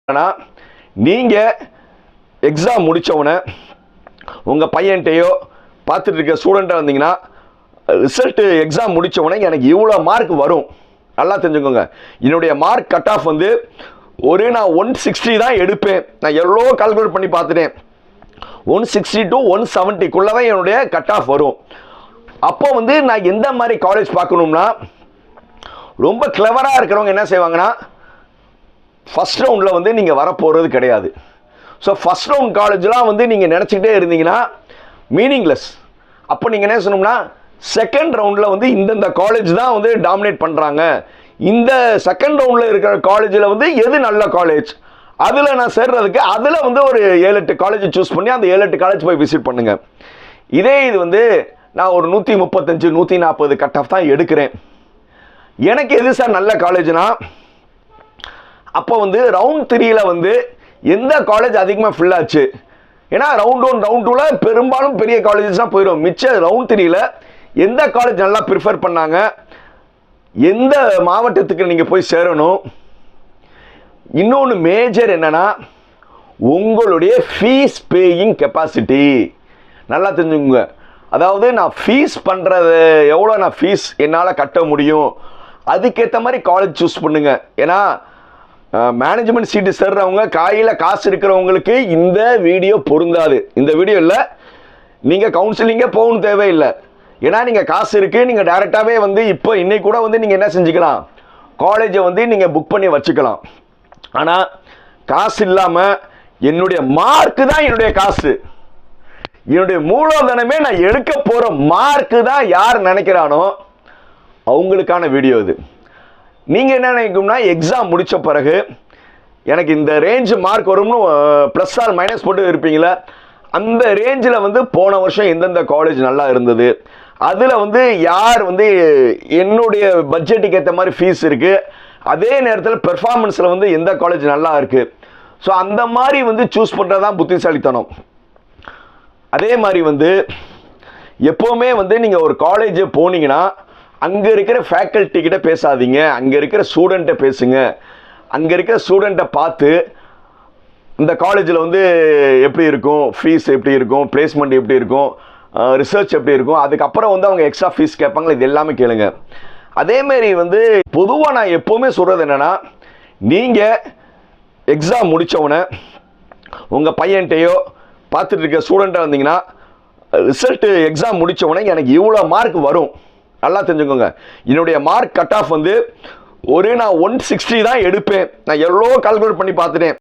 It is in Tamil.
ஆனால் நீங்கள் எக்ஸாம் முடித்தவொடனே உங்கள் பையன்கிட்டையோ பார்த்துட்டு இருக்க ஸ்டூடெண்ட்டாக இருந்தீங்கன்னா ரிசல்ட்டு எக்ஸாம் முடித்தவொடனே எனக்கு இவ்வளோ மார்க் வரும் நல்லா தெரிஞ்சுக்கோங்க. என்னுடைய மார்க் கட் ஆஃப் வந்து நான் 160 தான் எடுப்பேன். நான் எவ்வளோ கால்குலேட் பண்ணி பார்த்துட்டேன். 160 to 170 தான் என்னுடைய கட் ஆஃப் வரும். அப்போ வந்து நான் எந்த மாதிரி காலேஜ் பார்க்கணும்னா, ரொம்ப கிளவராக இருக்கிறவங்க என்ன செய்வாங்கன்னா, ஃபஸ்ட் ரவுண்டில் வந்து நீங்கள் வரப்போகிறது கிடையாது. ஸோ ஃபஸ்ட் ரவுண்ட் காலேஜ்லாம் வந்து நீங்கள் நினச்சிக்கிட்டே இருந்தீங்கன்னா மீனிங்லெஸ். அப்போ நீங்கள் என்ன சொல்லணும்னா, செகண்ட் ரவுண்டில் வந்து இந்தந்த காலேஜ் தான் வந்து டாமினேட் பண்ணுறாங்க, இந்த செகண்ட் ரவுண்டில் இருக்கிற காலேஜில் வந்து எது நல்ல காலேஜ், அதில் நான் சேர்றதுக்கு அதில் வந்து ஒரு 7-8 காலேஜ் சூஸ் பண்ணி அந்த 7-8 காலேஜ் போய் விசிட் பண்ணுங்கள். இது வந்து நான் ஒரு 135 140 கட் ஆஃப் தான் எடுக்கிறேன். எனக்கு எது சார் நல்ல காலேஜ்னா, அப்போ வந்து ரவுண்ட் 3ல் வந்து எந்த காலேஜ் அதிகமாக ஃபில் ஆச்சு, ஏன்னா ரவுண்ட் 1 ரவுண்ட் 2ல் பெரும்பாலும் பெரிய காலேஜஸ்லாம் போயிடும். மிச்ச ரவுண்ட் 3ல் எந்த காலேஜ் நல்லா ப்ரிஃபர் பண்ணாங்க, எந்த மாவட்டத்துக்கு நீங்கள் போய் சேரணும். இன்னொன்று மேஜர் என்னன்னா, உங்களுடைய ஃபீஸ் பேயிங் கெப்பாசிட்டி நல்லா தெரிஞ்சுக்கோங்க. அதாவது நான் ஃபீஸ் பண்ணுறது எவ்வளோ, நான் ஃபீஸ் என்னால் கட்ட முடியும், அதுக்கேற்ற மாதிரி காலேஜ் சூஸ் பண்ணுங்க. ஏன்னா மேனேஜ்மெண்ட் சீட்டு சேர்றவங்க, கையில் காசு இருக்கிறவங்களுக்கு இந்த வீடியோ பொருந்தாது. இந்த வீடியோவில் நீங்கள் கவுன்சிலிங்கே போகணும் தேவையில்லை. ஏன்னா நீங்கள் காசு இருக்குது, நீங்கள் டைரெக்டாகவே வந்து இப்போ இன்னைக்கு கூட வந்து நீங்கள் என்ன செஞ்சுக்கலாம், காலேஜை வந்து நீங்கள் புக் பண்ணி வச்சுக்கலாம். ஆனால் காசு இல்லாமல் என்னுடைய மார்க்கு தான் என்னுடைய காசு, என்னுடைய மூலதனமே நான் எடுக்க போகிற மார்க்கு தான் யார் நினைக்கிறானோ அவங்களுக்கான வீடியோ இது. நீங்கள் என்ன நினைக்கும்னா, எக்ஸாம் முடித்த பிறகு எனக்கு இந்த ரேஞ்சு மார்க் வரும்னு ப்ளஸ் ஆர் மைனஸ் போட்டு இருப்பீங்களா, அந்த ரேஞ்சில் வந்து போன வருஷம் எந்தெந்த காலேஜ் நல்லா இருந்தது, அதில் வந்து யார் வந்து என்னுடைய பட்ஜெட்டுக்கு ஏற்ற மாதிரி ஃபீஸ் இருக்குது, அதே நேரத்தில் பெர்ஃபார்மன்ஸில் வந்து எந்த காலேஜ் நல்லா இருக்குது, ஸோ அந்த மாதிரி வந்து சூஸ் பண்ணுறது தான் புத்திசாலித்தனம். அதே மாதிரி வந்து எப்போவுமே வந்து நீங்கள் ஒரு காலேஜ் போனீங்கன்னா அங்கே இருக்கிற ஃபேக்கல்ட்டி கிட்ட பேசாதீங்க, அங்கே இருக்கிற ஸ்டூடெண்ட்டை பேசுங்க. அங்கே இருக்கிற ஸ்டூடெண்ட்டை பார்த்து இந்த காலேஜில் வந்து எப்படி இருக்கும், ஃபீஸ் எப்படி இருக்கும், பிளேஸ்மெண்ட் எப்படி இருக்கும், ரிசர்ச் எப்படி இருக்கும், அதுக்கப்புறம் வந்து அவங்க எக்ஸ்ட்ரா ஃபீஸ் கேட்பாங்களா, இது எல்லாமே கேளுங்க. அதேமாரி வந்து பொதுவாக நான் எப்போவுமே சொல்கிறது என்னென்னா, நீங்கள் எக்ஸாம் முடித்தவொடனே உங்கள் பையன்கிட்டையோ பார்த்துட்டு இருக்க ஸ்டூடெண்ட்டாக இருந்தீங்கன்னா ரிசல்ட்டு எக்ஸாம் முடித்தவொடனே எனக்கு இவ்வளோ மார்க் வரும் நல்லா தெரிஞ்சுக்கோங்க. என்னுடைய மார்க் கட் ஆஃப் வந்து நான் 160 தான் எடுப்பேன். நான் எவ்வளோ கால்குலேட் பண்ணி பார்த்துட்டேன்.